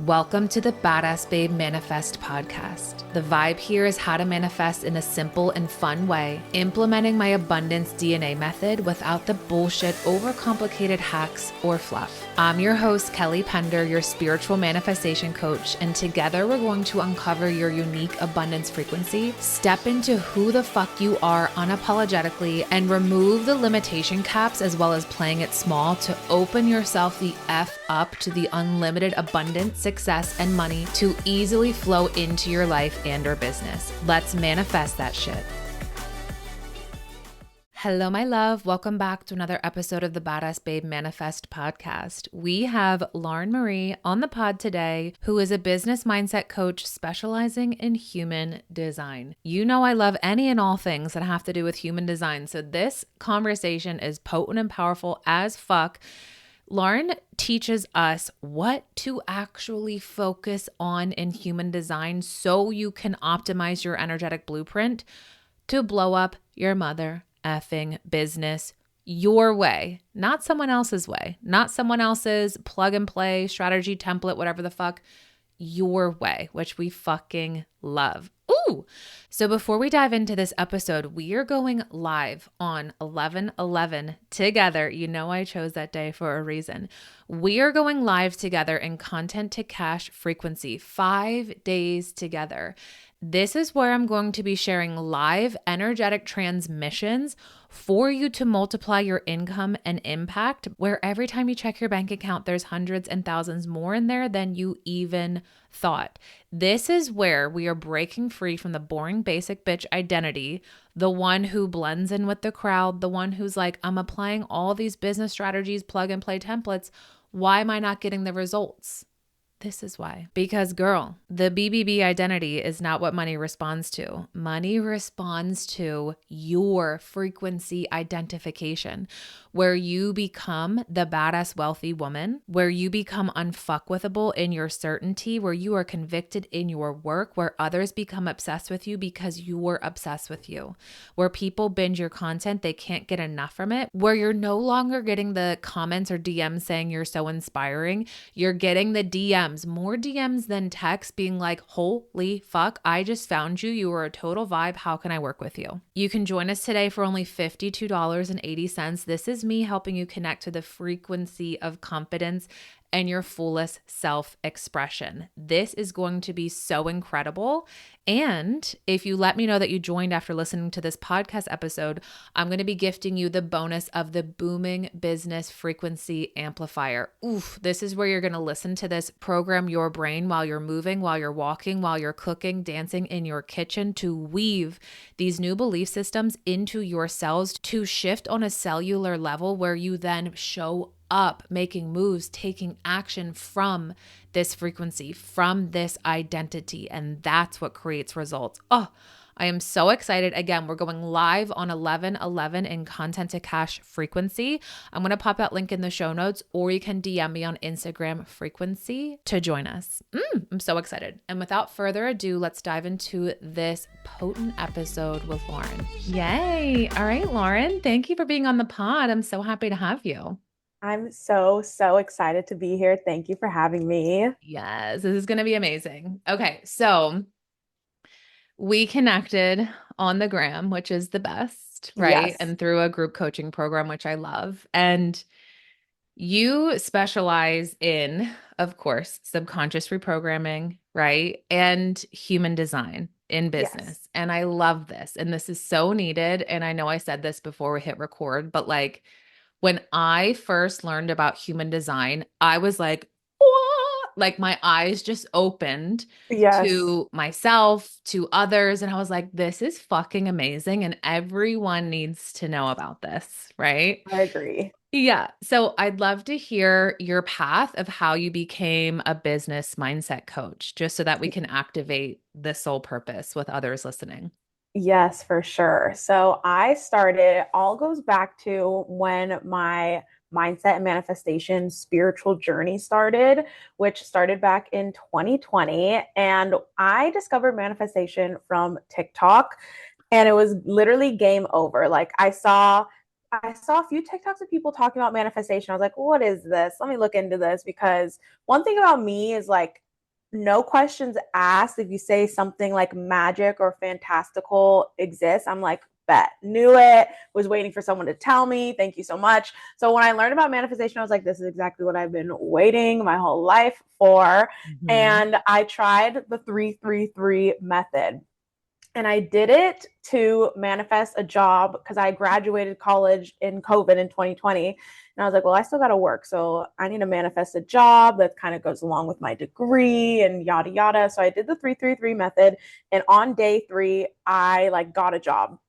Welcome to the Badass Babe Manifest podcast. The vibe here is how to manifest in a simple and fun way, implementing my abundance DNA method without the bullshit, overcomplicated hacks or fluff. I'm your host, Kelly Pender, your spiritual manifestation coach, and together we're going to uncover your unique abundance frequency, step into who the fuck you are unapologetically, and remove the limitation caps as well as playing it small to open yourself the F up to the unlimited abundance, success, and money to easily flow into your life and or business. Let's manifest that shit. Hello, my love. Welcome back to another episode of the Badass Babe Manifest podcast. We have Lauren Marie on the pod today, who is a business mindset coach specializing in human design. You know I love any and all things that have to do with human design, so this conversation is potent and powerful as fuck. Lauren teaches us what to actually focus on in human design so you can optimize your energetic blueprint to blow up your mother effing business your way, not someone else's way, not someone else's plug and play strategy template, whatever the fuck, your way, which we fucking love. Ooh. So before we dive into this episode, we are going live on 11/11 together. You know I chose that day for a reason. We are going live together in content to cash frequency, 5 days together. This is where I'm going to be sharing live energetic transmissions for you to multiply your income and impact, where every time you check your bank account, there's hundreds and thousands more in there than you even thought. This is where we are breaking free from the boring basic bitch identity, the one who blends in with the crowd, the one who's like, I'm applying all these business strategies, plug and play templates. Why am I not getting the results? This is why. Because girl, the BBB identity is not what money responds to. Money responds to your frequency identification, where you become the badass wealthy woman, where you become unfuckwithable in your certainty, where you are convicted in your work, where others become obsessed with you because you're obsessed with you, where people binge your content, they can't get enough from it, where you're no longer getting the comments or DMs saying you're so inspiring. You're getting the DMs, more DMs than texts being like, holy fuck, I just found you. You were a total vibe. How can I work with you? You can join us today for only $52.80. This is me helping you connect to the frequency of confidence and your fullest self-expression. This is going to be so incredible. And if you let me know that you joined after listening to this podcast episode, I'm going to be gifting you the bonus of the Booming Business Frequency Amplifier. Oof, this is where you're going to listen to this, program your brain while you're moving, while you're walking, while you're cooking, dancing in your kitchen to weave these new belief systems into your cells to shift on a cellular level where you then show up, making moves, taking action from this frequency, from this identity. And that's what creates results. Oh, I am so excited. Again, we're going live on 11/11 in content to cash frequency. I'm going to pop that link in the show notes, or you can DM me on Instagram frequency to join us. I'm so excited. And without further ado, let's dive into this potent episode with Lauren. Yay. All right, Lauren, thank you for being on the pod. I'm so happy to have you. I'm so excited to be here. Thank you for having me. Yes, this is going to be amazing. Okay, so we connected on the gram, which is the best, right? Yes. And through a group coaching program, which I love. And you specialize in, of course, subconscious reprogramming, right? And human design in business. Yes. And I love this. And this is so needed. And I know I said this before we hit record, but like, when I first learned about human design, I was like, what? Like my eyes just opened Yes. to myself, to others. And I was like, this is fucking amazing. And everyone needs to know about this, right? I agree. Yeah. So I'd love to hear your path of how you became a business mindset coach, just so that we can activate the soul purpose with others listening. Yes, for sure. So it all goes back to when my mindset and manifestation spiritual journey started, which started back in 2020. And I discovered manifestation from TikTok, and it was literally game over. Like I saw a few TikToks of people talking about manifestation. I was like, what is this? Let me look into this, because one thing about me is like no questions asked. If you say something like magic or fantastical exists, I'm like, bet, knew it, was waiting for someone to tell me. Thank you so much. So when I learned about manifestation, I was like, this is exactly what I've been waiting my whole life for. Mm-hmm. And I tried the 333 method. And I did it to manifest a job because I graduated college in COVID in 2020. And I was like, well, I still got to work. So I need to manifest a job that kind of goes along with my degree and yada, yada. So I did the 333 method. And on day 3, I like got a job.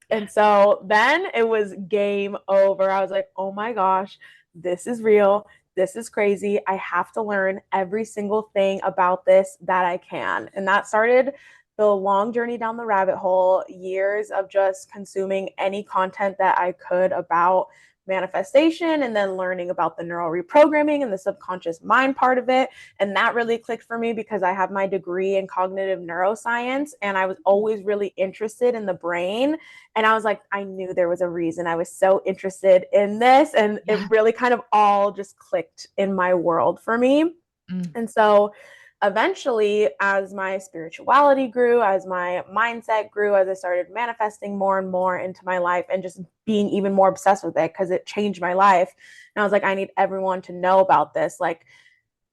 And so then it was game over. I was like, oh my gosh, this is real. This is crazy. I have to learn every single thing about this that I can. And that started the long journey down the rabbit hole, years of just consuming any content that I could about manifestation and then learning about the neural reprogramming and the subconscious mind part of it. And that really clicked for me because I have my degree in cognitive neuroscience and I was always really interested in the brain. And I was like, I knew there was a reason I was so interested in this. And it Yeah. really kind of all just clicked in my world for me. Mm. And so eventually, as my spirituality grew, as my mindset grew, as I started manifesting more and more into my life and just being even more obsessed with it because it changed my life. And I was like, I need everyone to know about this. Like,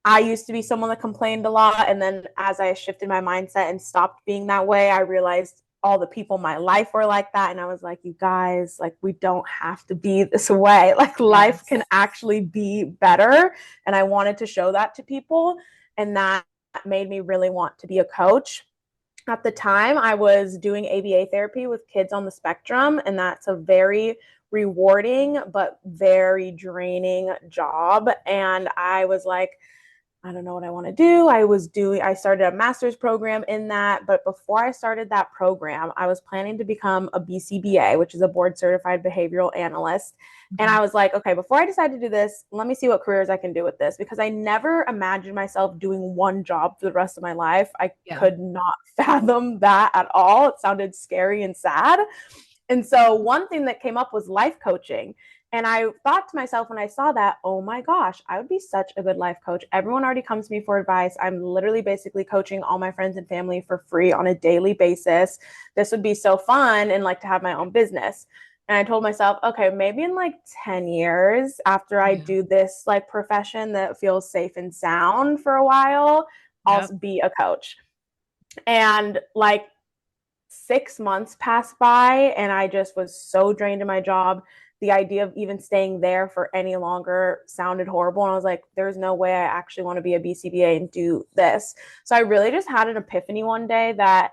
I used to be someone that complained a lot. And then as I shifted my mindset and stopped being that way, I realized all the people in my life were like that. And I was like, you guys, like, we don't have to be this way. Like, life can Yes. actually be better. And I wanted to show that to people. And that made me really want to be a coach. At the time, I was doing ABA therapy with kids on the spectrum, and that's a very rewarding but very draining job. And I was like, I don't know what I want to do. I started a master's program in that. But before I started that program, I was planning to become a BCBA, which is a board certified behavioral analyst. And Mhm. I was like, okay, before I decide to do this, let me see what careers I can do with this because I never imagined myself doing one job for the rest of my life. I Yeah. could not fathom that at all. It sounded scary and sad. And so one thing that came up was life coaching. And I thought to myself when I saw that, oh my gosh, I would be such a good life coach. Everyone already comes to me for advice. I'm literally basically coaching all my friends and family for free on a daily basis. This would be so fun and like to have my own business. And I told myself, okay, maybe in like 10 years after I Yeah. do this like profession that feels safe and sound for a while, I'll Yep. be a coach. And like 6 months passed by and I just was so drained in my job. The idea of even staying there for any longer sounded horrible. And I was like, there's no way I actually want to be a BCBA and do this. So I really just had an epiphany one day that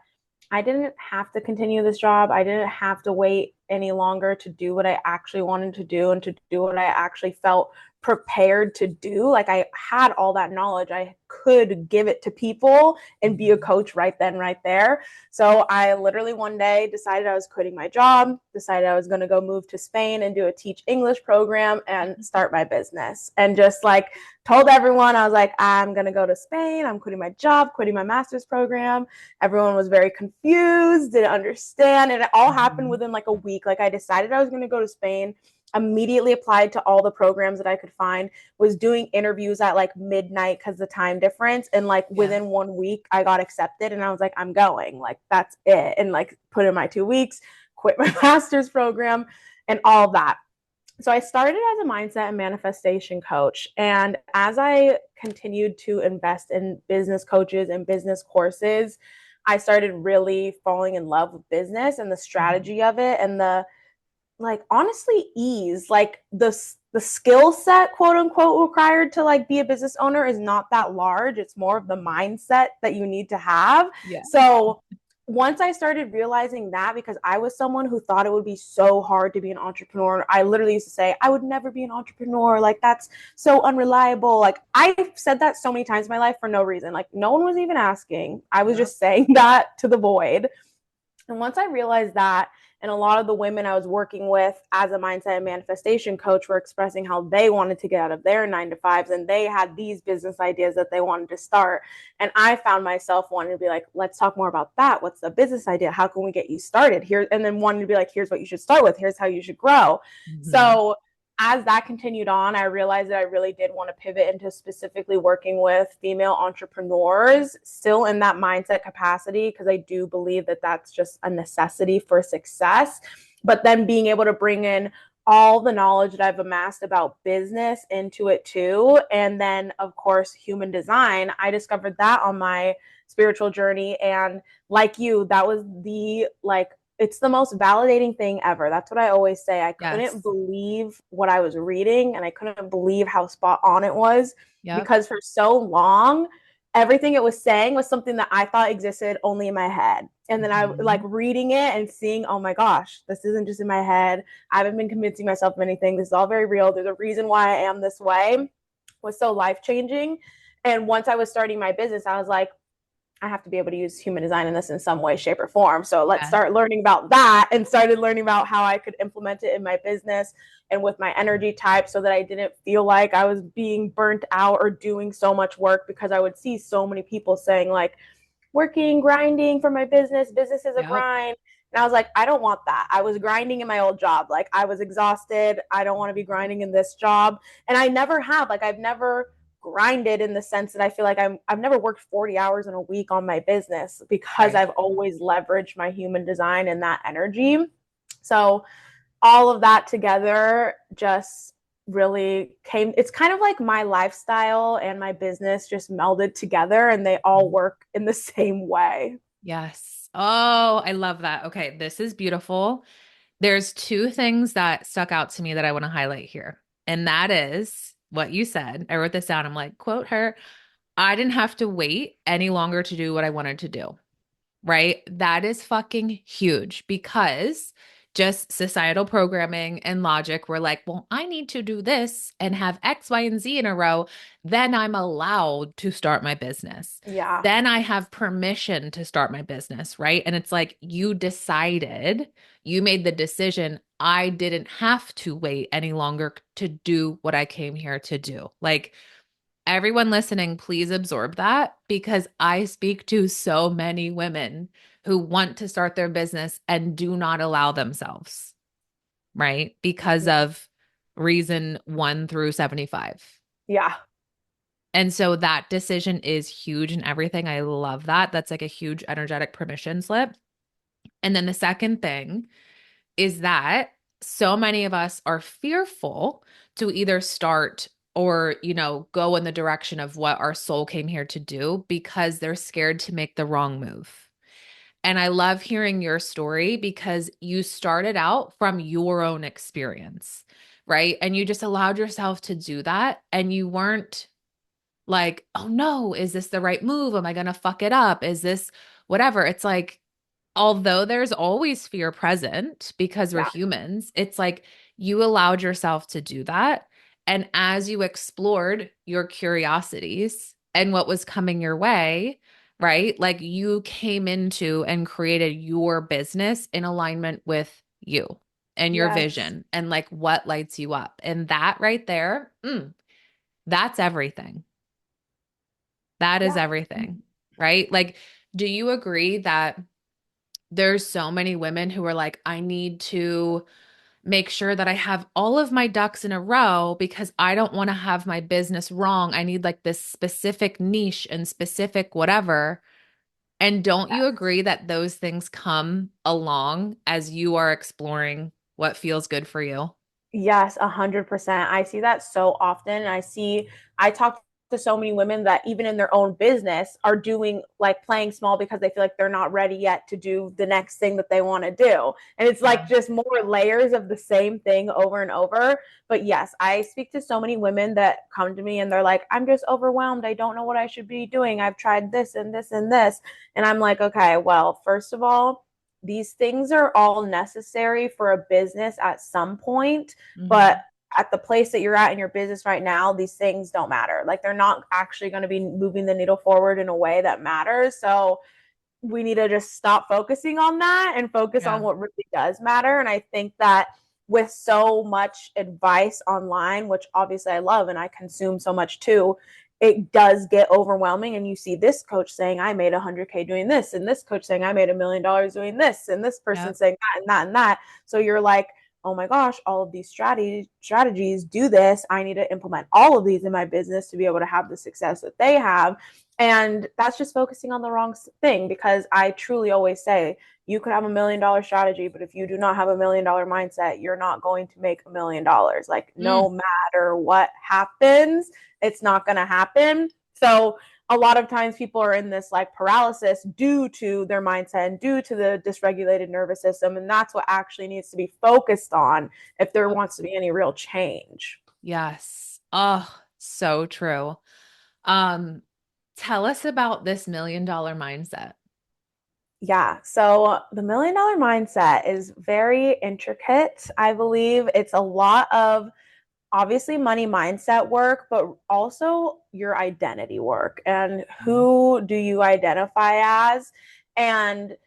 I didn't have to continue this job. I didn't have to wait any longer to do what I actually wanted to do and to do what I actually felt prepared to do. Like I had all that knowledge. I could give it to people and be a Mhm. coach right then, right there. So I literally one day decided I was quitting my job, decided I was going to go move to Spain and do a teach English program and start my business. And just like told everyone, I was like, I'm going to go to Spain. I'm quitting my job, quitting my master's program. Everyone was very confused, didn't understand. And it all happened Mhm. within like a week. Like I decided I was going to go to Spain, immediately applied to all the programs that I could find, was doing interviews at like midnight because the time difference. And like Yeah. within 1 week, I got accepted and I was like, I'm going. Like that's it. And like put in my 2 weeks, quit my master's program and all that. So I started as a mindset and manifestation coach. And as I continued to invest in business coaches and business courses, I started really falling in love with business and the Mhm. strategy of it and the like honestly ease like the skill set quote unquote required to like be a business owner is not that large. It's more of the mindset that you need to have. Yeah. So once I started realizing that, because I was someone who thought it would be so hard to be an entrepreneur, I literally used to say I would never be an entrepreneur, like that's so unreliable. Like I've said that so many times in my life for no reason. Like no one was even asking, I was Yep. just saying that to the void. And once I realized that, and a lot of the women I was working with as a mindset and manifestation coach were expressing how they wanted to get out of their 9 to 5s and they had these business ideas that they wanted to start. And I found myself wanting to be like, let's talk more about that. What's the business idea? How can we get you started here? And then wanting to be like, here's what you should start with. Here's how you should grow. Mhm. So as that continued on, I realized that I really did want to pivot into specifically working with female entrepreneurs, still in that mindset capacity, because I do believe that that's just a necessity for success. But then being able to bring in all the knowledge that I've amassed about business into it too. And then, of course, human design. I discovered that on my spiritual journey. And like you, that was the like it's the most validating thing ever. That's what I always say. I couldn't Yes. believe what I was reading and I couldn't believe how spot on it was Yep. because for so long, everything it was saying was something that I thought existed only in my head. And then I like Mhm. reading it and seeing, oh my gosh, this isn't just in my head. I haven't been convincing myself of anything. This is all very real. There's a reason why I am this way. Was so life changing. And once I was starting my business, I was like, I have to be able to use human design in this in some way, shape, or form. So let's Yeah. start learning about that and started learning about how I could implement it in my business and with my energy type so that I didn't feel like I was being burnt out or doing so much work because I would see so many people saying, like, working, grinding for my business. Business is a Yep. grind. And I was like, I don't want that. I was grinding in my old job. Like, I was exhausted. I don't want to be grinding in this job. And I never have. Like, I've never grinded in the sense that I feel like I've never worked 40 hours in a week on my business because Right. I've always leveraged my human design and that energy. So all of that together just really came, it's kind of like my lifestyle and my business just melded together and they all Mhm. work in the same way. Yes. Oh, I love that. Okay, this is beautiful. There's two things that stuck out to me that I want to highlight here. And that is what you said. I wrote this down. I'm like, quote her, I didn't have to wait any longer to do what I wanted to do. Right? That is fucking huge because just societal programming and logic, we're like, well, I need to do this and have X, Y, and Z in a row. Then I'm allowed to start my business. Yeah. Then I have permission to start my business. Right. And it's like you decided, you made the decision. I didn't have to wait any longer to do what I came here to do. Like, everyone listening, please absorb that because I speak to so many women who want to start their business and do not allow themselves, right? Because Yeah. of reason 1 through 75. Yeah. And so that decision is huge and everything. I love that. That's like a huge energetic permission slip. And then the second thing is that so many of us are fearful to either start or, go in the direction of what our soul came here to do because they're scared to make the wrong move. And I love hearing your story because you started out from your own experience, right? And you just allowed yourself to do that. And you weren't like, oh no, is this the right move? Am I going to fuck it up? Is this whatever? It's like, although there's always fear present because we're Yeah. humans, it's like you allowed yourself to do that. And as you explored your curiosities and what was coming your way, right? Like you came into and created your business in alignment with you and your Yes. vision and like what lights you up. And that right there, that's everything. That is Yeah. everything, right? Like, do you agree that there's so many women who are like, I need to make sure that I have all of my ducks in a row because I don't want to have my business wrong. I need like this specific niche and specific whatever. And don't you agree that those things come along as you are exploring what feels good for you? Yes, 100%. I see that so often. I talk to so many women that even in their own business are doing like playing small because they feel like they're not ready yet to do the next thing that they want to do. And it's Yeah. like just more layers of the same thing over and over. But yes, I speak to so many women that come to me and they're like, I'm just overwhelmed. I don't know what I should be doing. I've tried this and this and this. And I'm like, okay, well, first of all, these things are all necessary for a business at some point, but Hmm. at the place that you're at in your business right now, these things don't matter. Like they're not actually going to be moving the needle forward in a way that matters. So we need to just stop focusing on that and focus on Yeah. what really does matter. And I think that with so much advice online, which obviously I love and I consume so much too, it does get overwhelming. And you see this coach saying, I made 100K doing this, and this coach saying, I made $1 million doing this, and this person Yep. saying that and that and that. So you're like, oh my gosh, all of these strategies do this. I need to implement all of these in my business to be able to have the success that they have. And that's just focusing on the wrong thing, because I truly always say you could have $1 million strategy, but if you do not have $1 million mindset, you're not going to make $1 million. Like, no Mm. matter what happens, it's not going to happen. So a lot of times people are in this like paralysis due to their mindset and due to the dysregulated nervous system. And that's what actually needs to be focused on if there wants to be any real change. Yes. Oh, so true. Um, Tell us about this $1 million mindset. Yeah. So the $1 million mindset is very intricate. I believe it's a lot of obviously money mindset work, but also your identity work and who do you identify as. And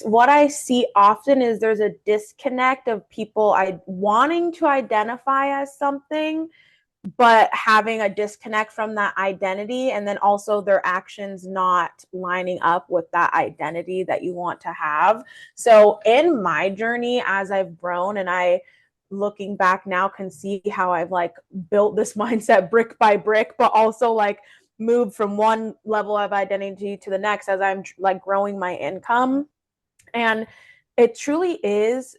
what I see often is there's a disconnect of people wanting to identify as something but having a disconnect from that identity, and then also their actions not lining up with that identity that you want to have. So in my journey, as I've grown, and I looking back now can see how I've like built this mindset brick by brick, but also like moved from one level of identity to the next as I'm like growing my income. And it truly is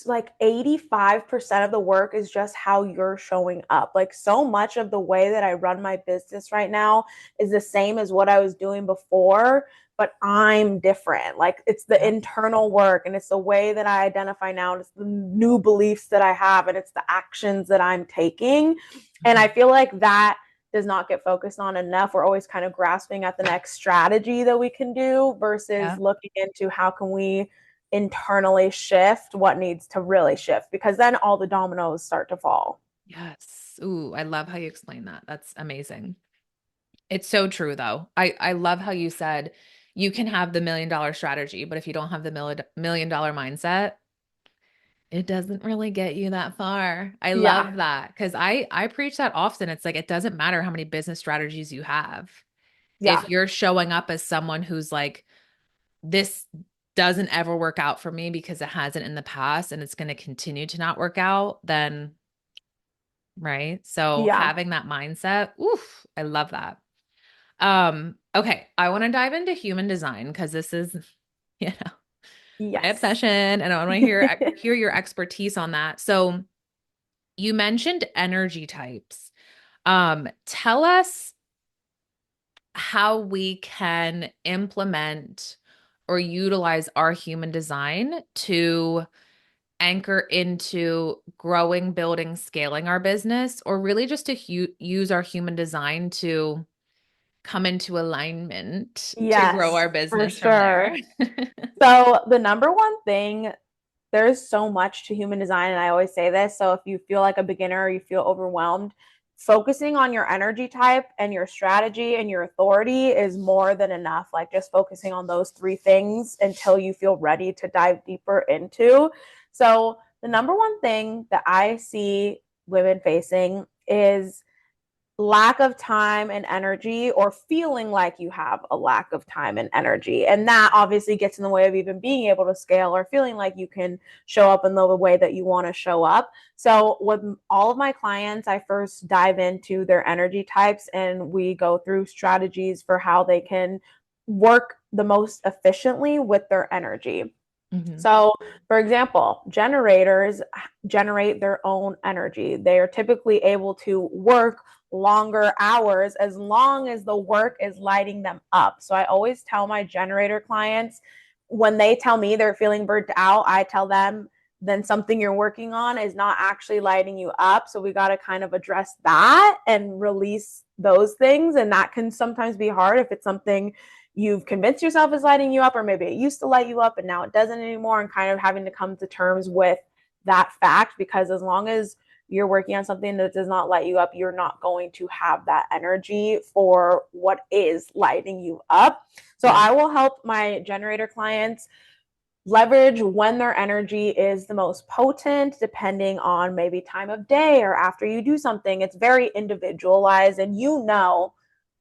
like 85% of the work is just how you're showing up. Like, so much of the way that I run my business right now is the same as what I was doing before, but I'm different. Like, it's the Yeah. internal work, and it's the way that I identify now, and it's the new beliefs that I have, and it's the actions that I'm taking. And I Mhm. feel like that does not get focused on enough. We're always kind of grasping at the next strategy that we can do versus Yeah. looking into how can we internally shift what needs to really shift, because then all the dominoes start to fall. Yes. Ooh, I love how you explain that. That's amazing. It's so true though. I love how you said you can have the $1 million strategy, but if you don't have the $1 million mindset, it doesn't really get you that far. I Yeah. love that because I preach that often. It's like it doesn't matter how many business strategies you have. Yeah. If you're showing up as someone who's like, this doesn't ever work out for me because it hasn't in the past and it's going to continue to not work out, then right. So Yeah. having that mindset, oof, I love that. Okay, I want to dive into human design because this is, you know, my Yes. obsession, and I want to hear your expertise on that. So you mentioned energy types. Tell us how we can implement or utilize our human design to anchor into growing, building, scaling our business, or really just to use our human design to come into alignment to grow Yes, our for business from there. sure. So the number one thing, there's so much to human design, and I always say this. So if you feel like a beginner or you feel overwhelmed, focusing on your energy type and your strategy and your authority is more than enough. Like, just focusing on those three things until you feel ready to dive deeper into. So the number one thing that I see women facing is lack of time and energy, or feeling like you have a lack of time and energy. And that obviously gets in the way of even being able to scale, or feeling like you can show up in the way that you want to show up. So, with all of my clients, I first dive into their energy types and we go through strategies for how they can work the most efficiently with their energy. Hmm. So, for example, generators generate their own energy. They are typically able to work longer hours as long as the work is lighting them up. So, I always tell my generator clients, when they tell me they're feeling burnt out, I tell them, then something you're working on is not actually lighting you up. So, we got to kind of address that and release those things. And that can sometimes be hard if it's something you've convinced yourself is lighting you up, or maybe it used to light you up and now it doesn't anymore, and kind of having to come to terms with that fact. Because as long as you're working on something that does not light you up, you're not going to have that energy for what is lighting you up. So Yeah. I will help my generator clients leverage when their energy is the most potent, depending on maybe time of day or after you do something. It's very individualized, and you know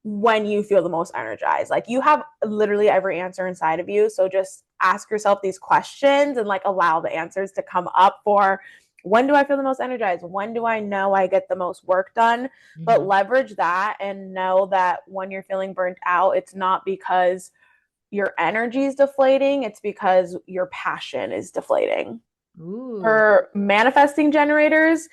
when you feel the most energized. Like, you have literally every answer inside of you. So just ask yourself these questions and like allow the answers to come up for when do I feel the most energized? When do I know I get the most work done? But Mhm. leverage that and know that when you're feeling burnt out, it's not because your energy is deflating, it's because your passion is deflating. Ooh. For manifesting generators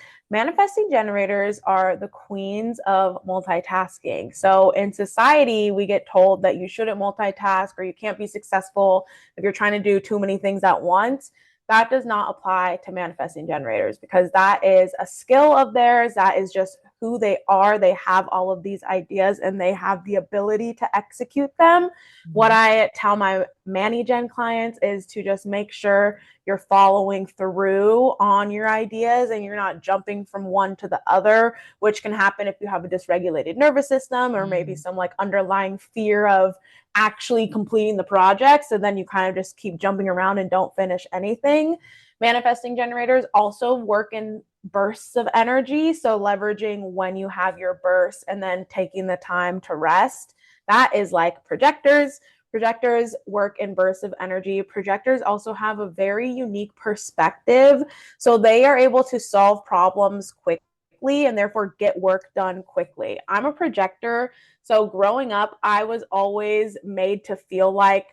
are the queens of multitasking. So in society, we get told that you shouldn't multitask or you can't be successful if you're trying to do too many things at once. That does not apply to manifesting generators because that is a skill of theirs. That is just who they are. They have all of these ideas and they have the ability to execute them. What Mhm. I tell my Manny Gen clients is to just make sure you're following through on your ideas and you're not jumping from one to the other, which can happen if you have a dysregulated nervous system or maybe Mm. some like underlying fear of actually completing the project. So then you kind of just keep jumping around and don't finish anything. Manifesting generators also work in bursts of energy. So leveraging when you have your bursts and then taking the time to rest. That is like projectors. Projectors work in bursts of energy. Projectors also have a very unique perspective. So they are able to solve problems quickly and therefore get work done quickly. I'm a projector. So growing up, I was always made to feel like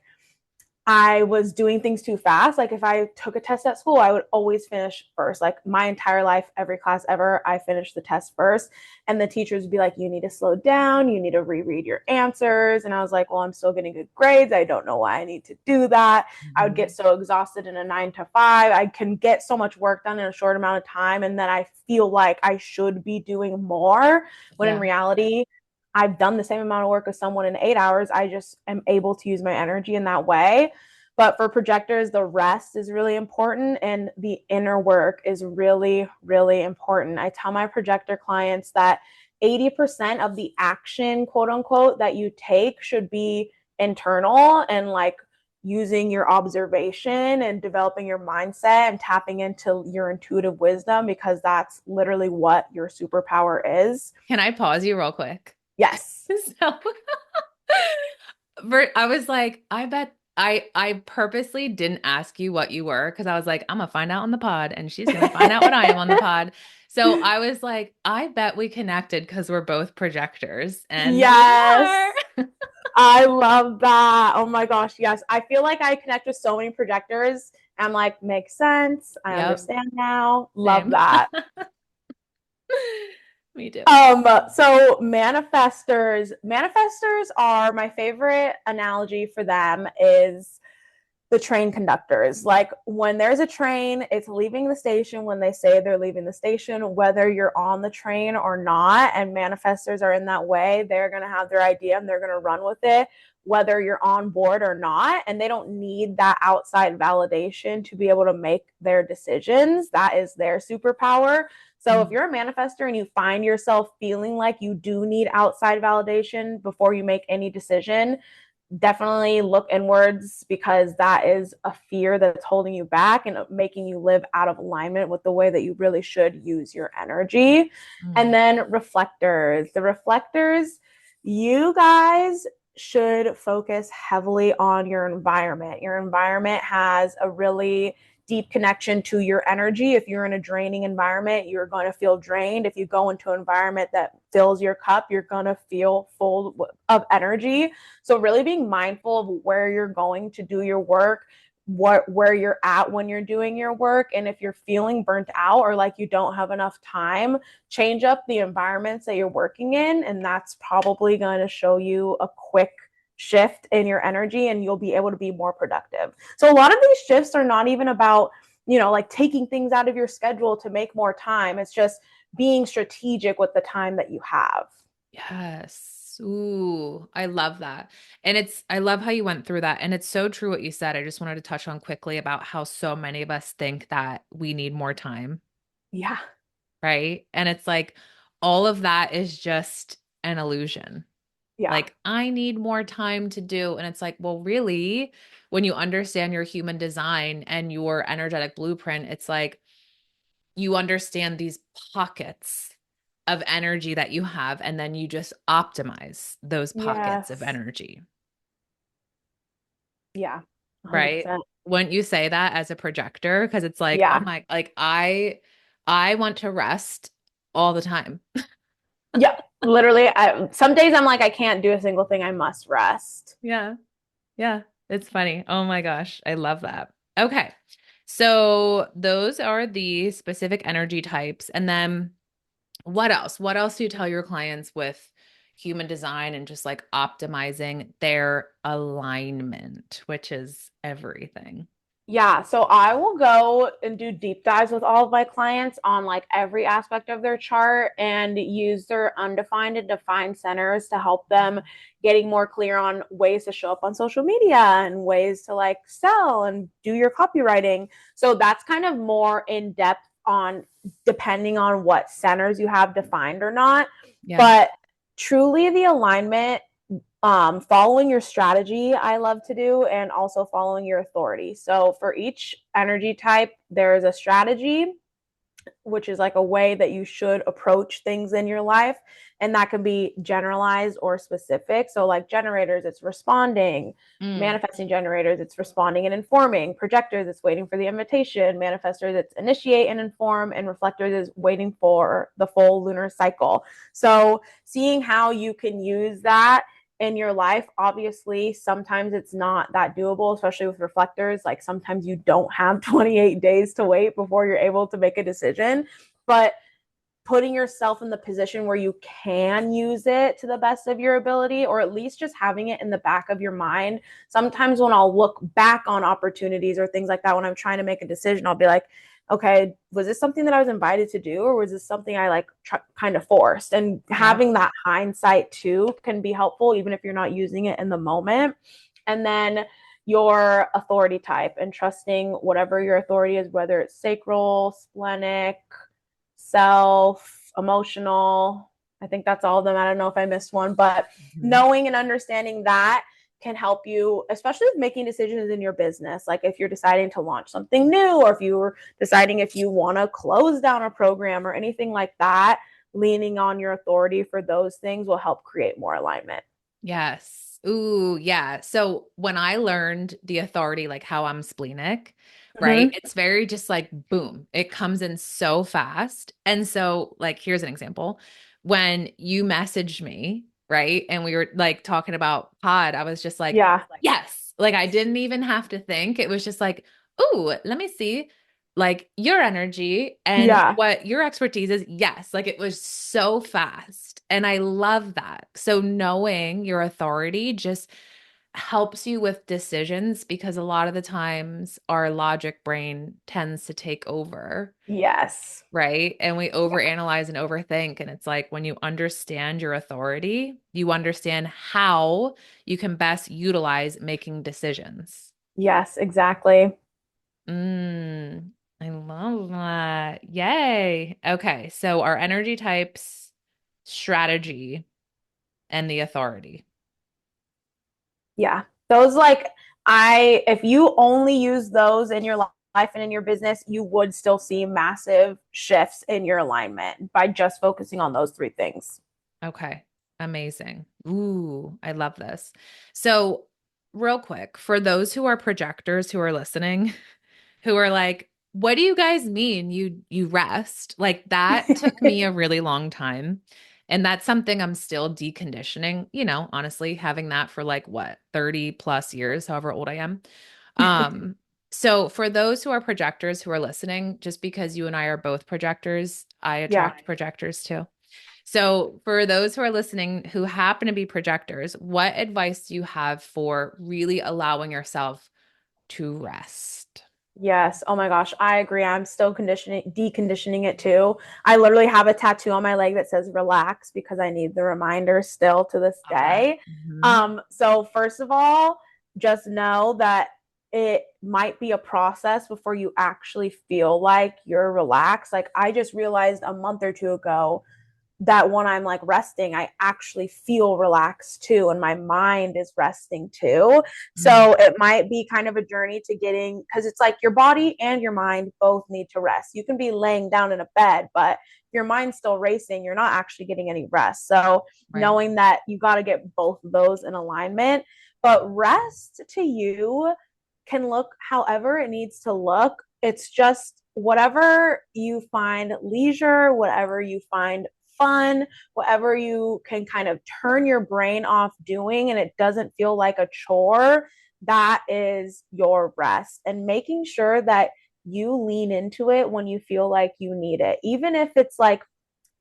I was doing things too fast. Like if I took a test at school, I would always finish first. Like my entire life, every class ever, I finished the test first. And the teachers would be like, you need to slow down. You need to reread your answers. And I was like, well, I'm still getting good grades. I don't know why I need to do that. I would get Mhm. so exhausted in a 9 to 5. I can get so much work done in a short amount of time. And then I feel like I should be doing more when in Yeah. reality, I've done the same amount of work as someone in 8 hours. I just am able to use my energy in that way. But for projectors, the rest is really important and the inner work is really, really important. I tell my projector clients that 80% of the action, quote unquote, that you take should be internal and like using your observation and developing your mindset and tapping into your intuitive wisdom because that's literally what your superpower is. Can I pause you real quick? Yes. So I was like, I bet I purposely didn't ask you what you were because I was like, I'm gonna find out on the pod and she's gonna find out what I am on the pod. So I was like, I bet we connected because we're both projectors, and we are. Yes. I love that. Oh my gosh, yes. I feel like I connect with so many projectors. I'm like, makes sense. I Yep, understand now. Love same. that. Me too. So manifestors are my favorite analogy for them is the train conductors. Like when there's a train, it's leaving the station when they say they're leaving the station, whether you're on the train or not. And manifestors are in that way. They're going to have their idea and they're going to run with it, whether you're on board or not. And they don't need that outside validation to be able to make their decisions. That is their superpower. So if Mm. you're a manifestor and you find yourself feeling like you do need outside validation before you make any decision, definitely look inwards because that is a fear that's holding you back and making you live out of alignment with the way that you really should use your energy. And Mm. then reflectors, you guys should focus heavily on your environment. Your environment has a really deep connection to your energy. If you're in a draining environment, you're going to feel drained. If you go into an environment that fills your cup, you're going to feel full of energy. So really being mindful of where you're going to do your work, where you're at when you're doing your work, and if you're feeling burnt out or like you don't have enough time, change up the environments that you're working in, and that's probably going to show you a quick shift in your energy and you'll be able to be more productive. So a lot of these shifts are not even about, like taking things out of your schedule to make more time. It's just being strategic with the time that you have. Yes. Ooh, I love that. And I love how you went through that. And it's so true what you said. I just wanted to touch on quickly about how so many of us think that we need more time, Yeah. right? And it's like all of that is just an illusion. Yeah. Like, I need more time to do. And it's like, well, really, when you understand your human design and your energetic blueprint, it's like you understand these pockets of energy that you have, and then you just optimize those pockets of Yes. energy. Yeah. right? 100%. Wouldn't you say that as a projector? Because it's like, oh Yeah. my, like I want to rest all the time. Yeah. Literally, some days I'm like, I can't do a single thing. I must rest. Yeah. Yeah. It's funny. Oh my gosh. I love that. Okay. So those are the specific energy types. And then what else? What else do you tell your clients with human design and just like optimizing their alignment, which is everything? Yeah, so I will go and do deep dives with all of my clients on like every aspect of their chart and use their undefined and defined centers to help them getting more clear on ways to show up on social media and ways to like sell and do your copywriting. So that's kind of more in depth on depending on what centers you have defined or not. Yeah. But truly the alignment, following your strategy, I love to do, and also following your authority. So for each energy type, there is a strategy, which is like a way that you should approach things in your life. And that can be generalized or specific. So, like generators, it's responding. Mm, Manifesting generators, it's responding and informing. Projectors, it's waiting for the invitation. Manifestors, it's initiate and inform. And reflectors is waiting for the full lunar cycle. So, seeing how you can use that in your life, obviously sometimes it's not that doable, especially with reflectors. Like sometimes you don't have 28 days to wait before you're able to make a decision, but putting yourself in the position where you can use it to the best of your ability, or at least just having it in the back of your mind. Sometimes when I'll look back on opportunities or things like that, when I'm trying to make a decision, I'll be like, okay, was this something that I was invited to do, or was this something I like kind of forced? And yep. having that hindsight too can be helpful, even if you're not using it in the moment. And then your authority type and trusting whatever your authority is, whether it's sacral, splenic, self, emotional. I think that's all of them. I don't know if I missed one, but Mhm. knowing and understanding that can help you, especially with making decisions in your business. Like if you're deciding to launch something new, or if you're deciding if you want to close down a program or anything like that, leaning on your authority for those things will help create more alignment. Yes. Ooh, yeah. So when I learned the authority, like how I'm splenic, right? Mm-hmm. It's very just like boom, it comes in so fast. And so, like, here's an example. When you messaged me, right? And we were like talking about pod, I was just like, Yeah. yes. Like, I didn't even have to think. It was just like, ooh, let me see like your energy and Yeah. what your expertise is. Yes, like it was so fast. And I love that. So knowing your authority just helps you with decisions because a lot of the times our logic brain tends to take over, Yes. right? And we overanalyze and overthink. And it's like when you understand your authority, you understand how you can best utilize making decisions. Yes, exactly. Mm, I love that. Yay. Okay. So our energy types, strategy, and the authority. Yeah. Those like if you only use those in your life and in your business, you would still see massive shifts in your alignment by just focusing on those three things. Okay. Amazing. Ooh, I love this. So, real quick, for those who are projectors who are listening, who are like, what do you guys mean you rest? Like that took me a really long time. And that's something I'm still deconditioning, honestly, having that for like what, 30 plus years, however old I am. Um, so for those who are projectors who are listening, just because you and I are both projectors, I Yeah. attract projectors too. So for those who are listening who happen to be projectors, what advice do you have for really allowing yourself to rest? Yes. Oh my gosh. I agree. I'm still deconditioning it too. I literally have a tattoo on my leg that says relax because I need the reminder still to this Love that. day. Mhm. So first of all, just know that it might be a process before you actually feel like you're relaxed. Like I just realized a month or two ago that when I'm like resting, I actually feel relaxed too, and my mind is resting too. Mm, So it might be kind of a journey to getting, because it's like your body and your mind both need to rest. You can be laying down in a bed, but your mind's still racing, you're not actually getting any rest. So right. knowing that you got to get both of those in alignment. But rest to you can look however it needs to look. It's just whatever you find leisure, whatever you find fun, whatever you can kind of turn your brain off doing and it doesn't feel like a chore, that is your rest. And making sure that you lean into it when you feel like you need it. Even if it's like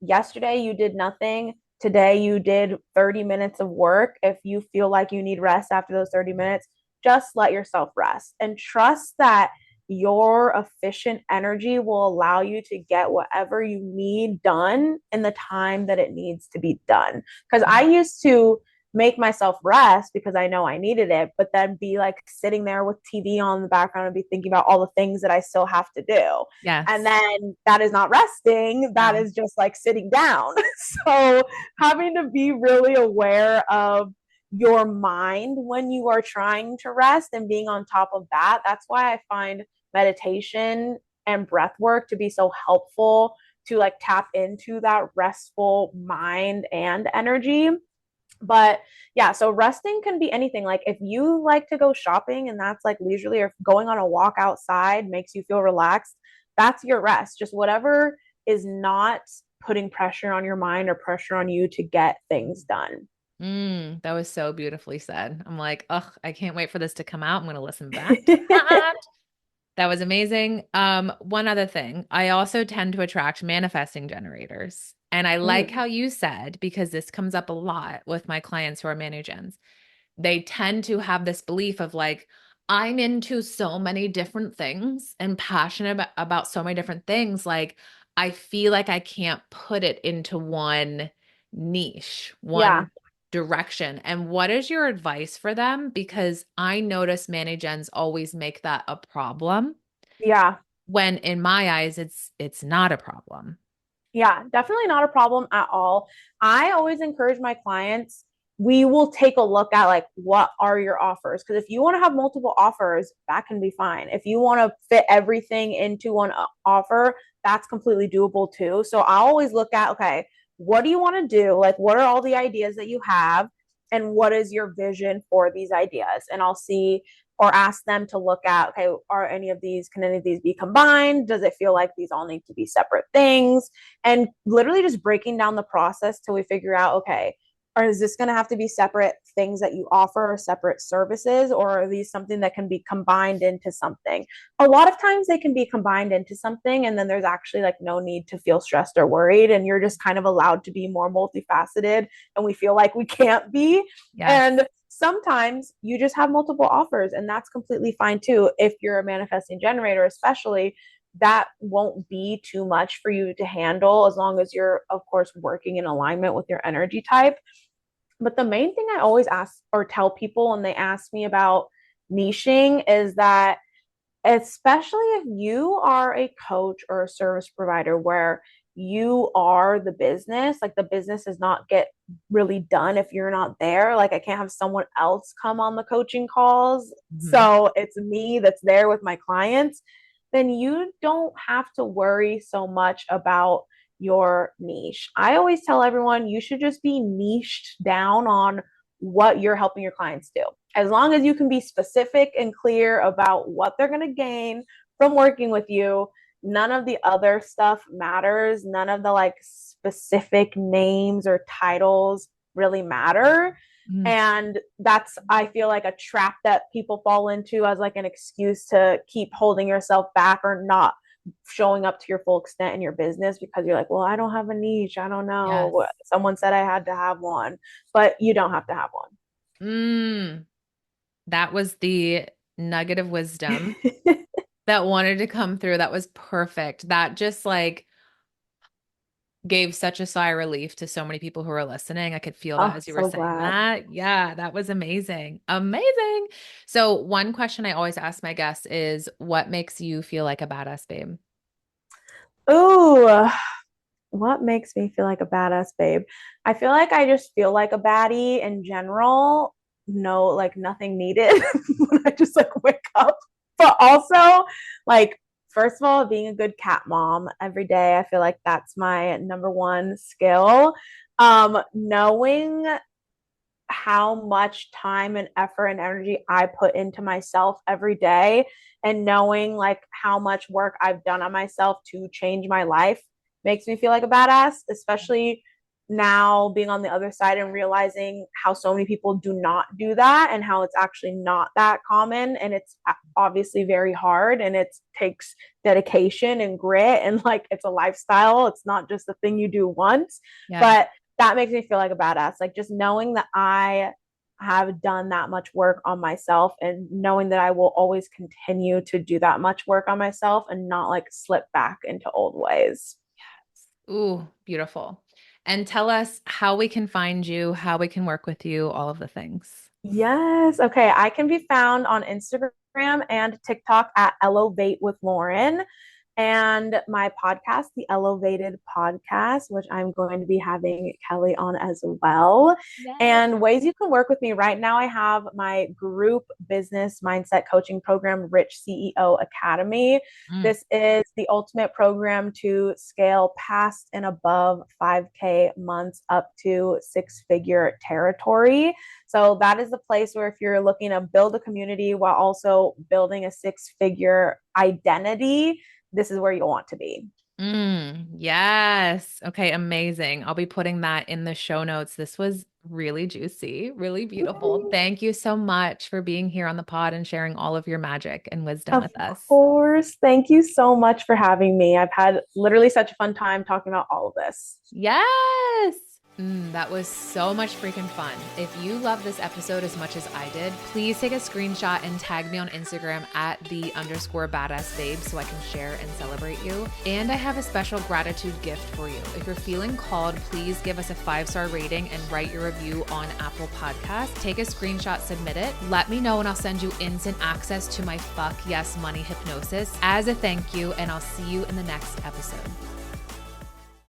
yesterday you did nothing, today you did 30 minutes of work. If you feel like you need rest after those 30 minutes, just let yourself rest and trust that your efficient energy will allow you to get whatever you need done in the time that it needs to be done. Because I used to make myself rest because I know I needed it, but then be like sitting there with TV on in the background and be thinking about all the things that I still have to do. And Yes. then that is not resting, that No. is just like sitting down. So having to be really aware of your mind when you are trying to rest and being on top of that. That's why I find meditation and breath work to be so helpful to like tap into that restful mind and energy. But yeah, so resting can be anything. Like if you like to go shopping and that's like leisurely, or going on a walk outside makes you feel relaxed, that's your rest. Just whatever is not putting pressure on your mind or pressure on you to get things done. That was so beautifully said. I'm like, ugh, I can't wait for this to come out. I'm going to listen back to that. That was amazing. One other thing, I also tend to attract manifesting generators. And I like how you said, because this comes up a lot with my clients who are managens, they tend to have this belief of like, I'm into so many different things and passionate about so many different things. Like, I feel like I can't put it into one niche, Yeah, one direction. And what is your advice for them? Because I notice managens always make that a problem yeah. when in my eyes it's not a problem. Yeah, definitely not a problem at all. I always encourage my clients, we will take a look at like what are your offers? Because if you want to have multiple offers, that can be fine. If you want to fit everything into one offer, that's completely doable too. So I always look at, okay, what do you want to do? Like, what are all the ideas that you have? And what is your vision for these ideas? And I'll see or ask them to look at, okay, can any of these be combined? Does it feel like these all need to be separate things? And literally just breaking down the process till we figure out, okay, or is this going to have to be separate things that you offer or separate services, or are these something that can be combined into something? A lot of times they can be combined into something, and then there's actually like no need to feel stressed or worried, and you're just kind of allowed to be more multifaceted, and we feel like we can't be. Yes. And sometimes you just have multiple offers, and that's completely fine too. If you're a manifesting generator, especially, that won't be too much for you to handle as long as you're, of course, working in alignment with your energy type. But the main thing I always ask or tell people when they ask me about niching is that, especially if you are a coach or a service provider where you are the business, like the business does not get really done if you're not there. Like I can't have someone else come on the coaching calls. Mhm. So it's me that's there with my clients. Then you don't have to worry so much about your niche. I always tell everyone you should just be niched down on what you're helping your clients do. As long as you can be specific and clear about what they're going to gain from working with you, none of the other stuff matters. None of the like specific names or titles really matter. Mhm. And that's, I feel like, a trap that people fall into as like an excuse to keep holding yourself back or not showing up to your full extent in your business, because you're like, well, I don't have a niche. I don't Yes. know. Someone said I had to have one, but you don't have to have Mm, that was the nugget of wisdom one. that wanted to come through. That was perfect. That just like gave such a sigh of relief to so many people who are listening. I could feel that Oh, as you were so saying glad. that. Yeah, that was amazing. Amazing. So, one question I always ask my guests is what makes you feel like a badass babe? Ooh, what makes me feel like a badass babe? I feel like I just feel like a baddie in general. No, like nothing needed when I just like wake up. But also, like, first of all, being a good cat mom every day, I feel like that's my number one skill. Knowing how much time and effort and energy I put into myself every day, and knowing like how much work I've done on myself to change my life makes me feel like a badass, especially now being on the other side and realizing how so many people do not do that and how it's actually not that common, and it's obviously very hard, and it takes dedication and grit, and like it's a lifestyle, it's not just a thing you do once. Yeah. But that makes me feel like a badass, like just knowing that I have done that much work on myself, and knowing that I will always continue to do that much work on myself and not like slip back into old ways. Ooh, beautiful. And tell us how we can find you, how we can work with you, all of the things. Yes. Okay. I can be found on Instagram and TikTok at Elevate with Lauren. And my podcast, the Elevated Podcast, which I'm going to be having Kelly on as well. Yes. And ways you can work with me right now, I have my group business mindset coaching program, Rich CEO Academy. Mm. This is the ultimate program to scale past and above 5K months up to six-figure territory. So that is the place where if you're looking to build a community while also building a six-figure identity, this is where you want to be. Yes. Okay, amazing. I'll be putting that in the show notes. This was really juicy, really beautiful. Thank you so much for being here on the pod and sharing all of your magic and wisdom Of with us. course. Thank you so much for having me. I've had literally such a fun time talking about all of this. Yes. That was so much freaking fun. If you love this episode as much as I did, please take a screenshot and tag me on Instagram at @the_badassbabe so I can share and celebrate you. And I have a special gratitude gift for you. If you're feeling called, please give us a 5-star rating and write your review on Apple Podcasts. Take a screenshot, submit it. Let me know and I'll send you instant access to my Fuck Yes Money hypnosis as a thank you, and I'll see you in the next episode.